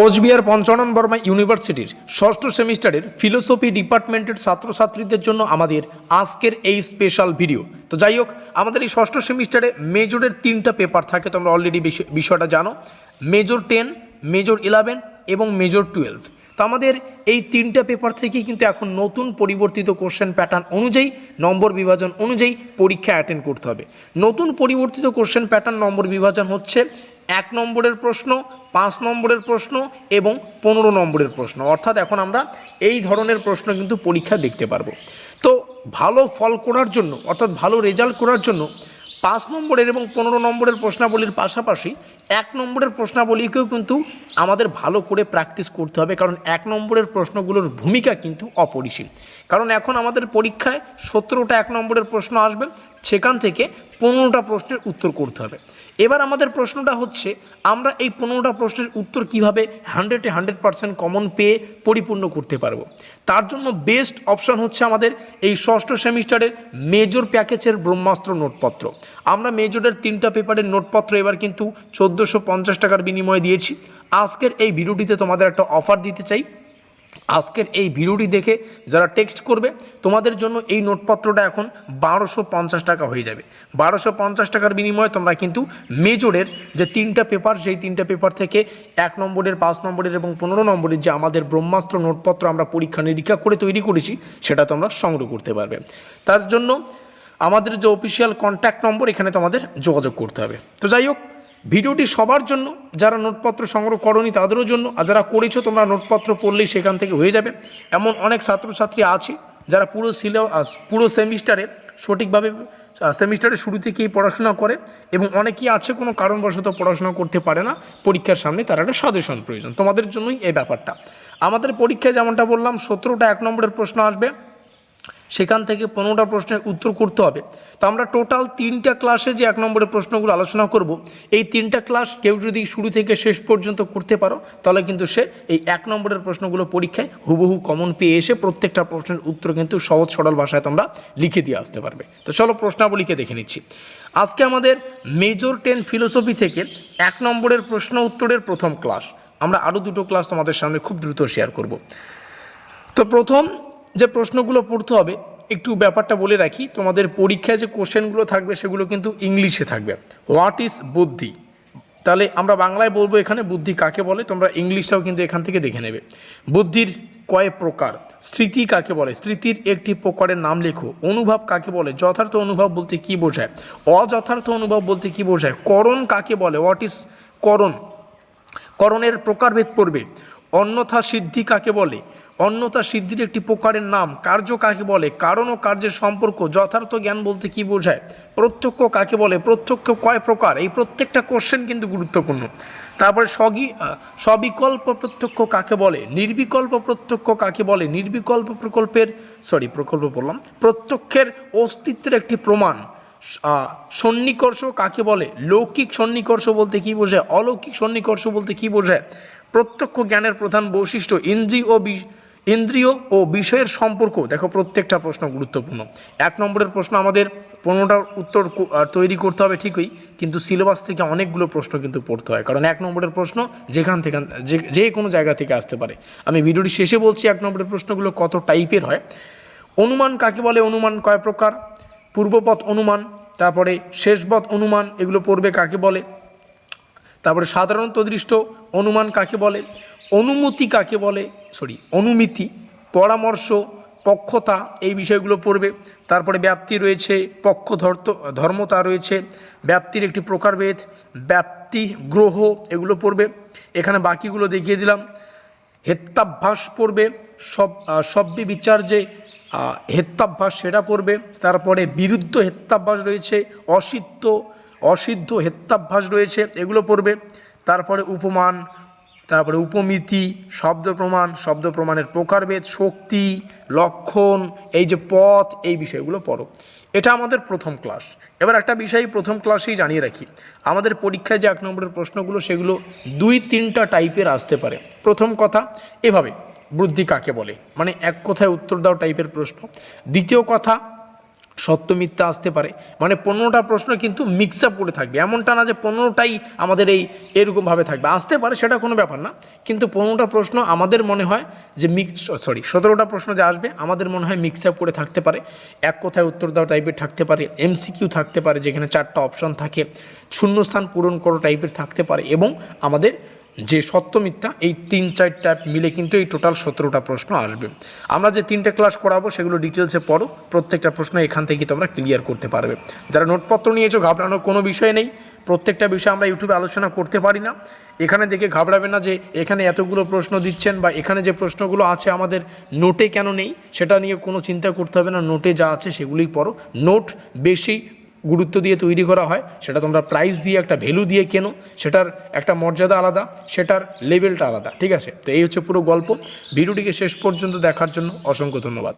কোচবিহার পঞ্চানন বর্মা ইউনিভার্সিটির ষষ্ঠ সেমিস্টারের ফিলোসফি ডিপার্টমেন্টের ছাত্রছাত্রীদের জন্য আমাদের আজকের এই স্পেশাল ভিডিও। তো যাই হোক, আমাদের এই ষষ্ঠ সেমিস্টারে মেজরের 3টা পেপার থাকে, তোমরা অলরেডি বিষয়টা জানো। মেজর 10, মেজর 11 এবং মেজর 12। তো আমাদের এই 3টা পেপার থেকেই কিন্তু এখন নতুন পরিবর্তিত কোশ্চেন প্যাটার্ন অনুযায়ী, নম্বর বিভাজন অনুযায়ী পরীক্ষা অ্যাটেন্ড করতে হবে। নতুন পরিবর্তিত কোশ্চেন প্যাটার্ন নম্বর বিভাজন হচ্ছে 1 নম্বরের প্রশ্ন, 5 নম্বরের প্রশ্ন এবং 15 নম্বরের প্রশ্ন। অর্থাৎ এখন আমরা এই ধরনের প্রশ্ন কিন্তু পরীক্ষা দেখতে পারবো। তো ভালো ফল করার জন্য, অর্থাৎ ভালো রেজাল্ট করার জন্য 5 নম্বরের এবং 15 নম্বরের প্রশ্নাবলীর পাশাপাশি 1 নম্বরের প্রশ্নাবলীকেও কিন্তু আমাদের ভালো করে প্র্যাকটিস করতে হবে, কারণ 1 নম্বরের প্রশ্নগুলোর ভূমিকা কিন্তু অপরিসীম। কারণ এখন আমাদের পরীক্ষায় 17টা 1 নম্বরের প্রশ্ন আসবে, সেখান থেকে 15টা প্রশ্নের উত্তর করতে হবে। এবার আমাদের প্রশ্নটা হচ্ছে, আমরা এই 15টা প্রশ্নের উত্তর কিভাবে 100% কমন পেয়ে পরিপূর্ণ করতে পারবো। তার জন্য বেস্ট অপশন হচ্ছে আমাদের এই ষষ্ঠ সেমিস্টারের মেজর প্যাকেজের ব্রহ্মাস্ত্র নোটপত্র। আমরা মেজরের 3টা পেপারের নোটপত্র এবার কিন্তু 1450 টাকার বিনিময়ে দিয়েছি। আজকের এই ভিডিওটিতে তোমাদের একটা অফার দিতে চাই। আজকের এই ভিডিওটি দেখে যারা টেক্সট করবে, তোমাদের জন্য এই নোটপত্রটা এখন 1250 টাকা হয়ে যাবে। 1250 টাকার বিনিময়ে তোমরা কিন্তু মেজরের যে 3টা পেপার, সেই 3টা পেপার থেকে 1 নম্বরের, 5 নম্বরের এবং 15 নম্বরের যে আমাদের ব্রহ্মাস্ত্র নোটপত্র আমরা পরীক্ষা নিরীক্ষা করে তৈরি করেছি, সেটা তোমরা সংগ্রহ করতে পারবে। তার জন্য আমাদের যে অফিসিয়াল কন্ট্যাক্ট নম্বর, এখানে তোমাদের যোগাযোগ করতে হবে। তো যাই হোক, ভিডিওটি সবার জন্য, যারা নোটপত্র সংগ্রহ করনি তাদেরও জন্য, আর যারা করেছো তোমরা নোটপত্র পড়লেই সেখান থেকে হয়ে যাবে। এমন অনেক ছাত্রছাত্রী আছে যারা পুরো সেমিস্টারে সঠিকভাবে সেমিস্টারের শুরু থেকেই পড়াশোনা করে, এবং অনেকেই আছে কোনো কারণবশত পড়াশোনা করতে পারে না, পরীক্ষার সামনে তার একটা সাজেশন প্রয়োজন। তোমাদের জন্যই এই ব্যাপারটা। আমাদের পরীক্ষায় যেমনটা বললাম 17টা 1 নম্বরের প্রশ্ন আসবে, সেখান থেকে 15টা প্রশ্নের উত্তর করতে হবে। তো আমরা টোটাল 3টা ক্লাসে যে 1 নম্বরের প্রশ্নগুলো আলোচনা করব, এই 3টা ক্লাস কেউ যদি শুরু থেকে শেষ পর্যন্ত করতে পারো, তাহলে কিন্তু সে এই 1 নম্বরের প্রশ্নগুলো পরীক্ষায় হুবহু কমন পেয়ে এসে প্রত্যেকটা প্রশ্নের উত্তর কিন্তু সহজ সরল ভাষায় তোমরা লিখে দিয়ে আসতে পারবে। তো চলো প্রশ্নাবলীকে দেখে নিচ্ছি। আজকে আমাদের মেজর 10 ফিলোসফি থেকে 1 নম্বরের প্রশ্ন উত্তরের প্রথম ক্লাস। আমরা আরও 2টো ক্লাস তোমাদের সামনে খুব দ্রুত শেয়ার করব। তো প্রথম যে প্রশ্নগুলো পড়তে হবে, একটু ব্যাপারটা বলে রাখি, তোমাদের পরীক্ষায় যে কোশ্চেনগুলো থাকবে সেগুলো কিন্তু ইংলিশে থাকবে। হোয়াট ইজ বুদ্ধি, তাহলে আমরা বাংলায় বলবো এখানে বুদ্ধি কাকে বলে, তোমরা ইংলিশটাও কিন্তু এখান থেকে দেখে নেবে। বুদ্ধির কয় প্রকার, স্মৃতি কাকে বলে, স্মৃতির একটি প্রকারের নাম লেখো, অনুভব কাকে বলে, যথার্থ অনুভব বলতে কি বোঝায়, অযথার্থ অনুভব বলতে কি বোঝায়, করণ কাকে বলে, হোয়াট ইজ করণ, করণের প্রকারভেদ পড়বে, অন্যথা সিদ্ধি কাকে বলে, অন্যথা সিদ্ধির একটি প্রকারের নাম, কার্য কাকে বলে, কারণ ও কার্যের সম্পর্ক, যথার্থ জ্ঞান বলতে কি বোঝায়, প্রত্যক্ষ কাকে বলে, প্রত্যক্ষ কয় প্রকার। এই প্রত্যেকটা কোশ্চেন কিন্তু গুরুত্বপূর্ণ। তারপরে সবিকল্প প্রত্যক্ষ কাকে বলে, নির্বিকল্প প্রত্যক্ষ কাকে বলে, নির্বিকল্প প্রকল্প বললাম, প্রত্যক্ষের অস্তিত্বের একটি প্রমাণ, সন্নিকর্ষ কাকে বলে, লৌকিক সন্নিকর্ষ বলতে কি বোঝায়, অলৌকিক সন্নিকর্ষ বলতে কি বোঝায়, প্রত্যক্ষ জ্ঞানের প্রধান বৈশিষ্ট্য, ইন্দ্রিয় ও বিষয়ের সম্পর্ক। দেখো প্রত্যেকটা প্রশ্ন গুরুত্বপূর্ণ। 1 নম্বরের প্রশ্ন আমাদের 15টার উত্তর তৈরি করতে হবে ঠিকই, কিন্তু সিলেবাস থেকে অনেকগুলো প্রশ্ন কিন্তু পড়তে হয়, কারণ 1 নম্বরের প্রশ্ন যেখান থেকে যে কোনো জায়গা থেকে আসতে পারে। আমি ভিডিওটি শেষে বলছি 1 নম্বরের প্রশ্নগুলো কত টাইপের হয়। অনুমান কাকে বলে, অনুমান কয় প্রকার, পূর্বপথ অনুমান, তারপরে শেষবৎ অনুমান, এগুলো পড়বে কাকে বলে, তারপরে সাধারণত দৃষ্ট অনুমান কাকে বলে, অনুমিতি, পরামর্শ, পক্ষতা, এই বিষয়গুলো পড়বে। তারপরে ব্যাপ্তি রয়েছে, পক্ষ ধর্মতা রয়েছে, ব্যাপ্তির একটি প্রকারভেদ, ব্যাপ্তি গ্রহ, এগুলো পড়বে। এখানে বাকিগুলো দেখিয়ে দিলাম। হেত্যাভ্যাস পড়বে, সব্যে বিচার যে হেত্যাভ্যাস সেটা পড়বে। তারপরে বিরুদ্ধ হেত্যাভ্যাস রয়েছে, অসিদ্ধ হেত্যাভ্যাস রয়েছে, এগুলো পড়বে। তারপরে উপমান, তারপরে উপমিতি, শব্দ প্রমাণের প্রকারভেদ, শক্তি, লক্ষণ, এই যে পথ, এই বিষয়গুলো পড়ো। এটা আমাদের প্রথম ক্লাস। এবার একটা বিষয় প্রথম ক্লাসেই জানিয়ে রাখি, আমাদের পরীক্ষায় যে 1 নম্বরের প্রশ্নগুলো সেগুলো 2-3টা টাইপের আসতে পারে। প্রথম কথা এভাবে, বুদ্ধি কাকে বলে, মানে এক কথায় উত্তর দাও টাইপের প্রশ্ন। দ্বিতীয় কথা, সত্য মিথ্যা আসতে পারে, মানে 15টা প্রশ্ন কিন্তু মিক্স আপ করে থাকবে, এমনটা না যে 15টাই আমাদের এরকমভাবে থাকবে, আসতে পারে সেটা কোনো ব্যাপার না, কিন্তু 15টা প্রশ্ন আমাদের মনে হয় যে 17টা প্রশ্ন যে আসবে আমাদের মনে হয় মিক্স আপ করে থাকতে পারে, এক কথায় উত্তর দাও টাইপের থাকতে পারে, এমসিকিউ থাকতে পারে যেখানে 4টা অপশন থাকে, শূন্যস্থান পূরণ করো টাইপের থাকতে পারে, এবং আমাদের যে সত্য মিথ্যা এই 3-4টা মিলে কিন্তু এই টোটাল 17টা প্রশ্ন আসবে। আমরা যে 3টে ক্লাস করাবো সেগুলো ডিটেলসে পড়ো, প্রত্যেকটা প্রশ্ন এখান থেকে তোমরা ক্লিয়ার করতে পারবে। যারা নোটপত্র নিয়েছো ঘাবড়ানোর কোনো বিষয় নেই, প্রত্যেকটা বিষয় আমরা ইউটিউবে আলোচনা করতে পারি না, এখানে দেখে ঘাবড়াবে না যে এখানে এতগুলো প্রশ্ন দিচ্ছেন বা এখানে যে প্রশ্নগুলো আছে আমাদের নোটে কেন নেই, সেটা নিয়ে কোনো চিন্তা করতে হবে না, নোটে যা আছে সেগুলোই পড়ো। নোট বেশি গুরুত্ব দিয়ে তৈরি করা হয়, সেটা তোমরা প্রাইস দিয়ে একটা ভ্যালু দিয়ে কেনো, সেটার একটা মর্যাদা আলাদা, সেটার লেভেলটা আলাদা, ঠিক আছে? তো এই হচ্ছে পুরো গল্প। ভিডিওটিকে শেষ পর্যন্ত দেখার জন্য অসংখ্য ধন্যবাদ।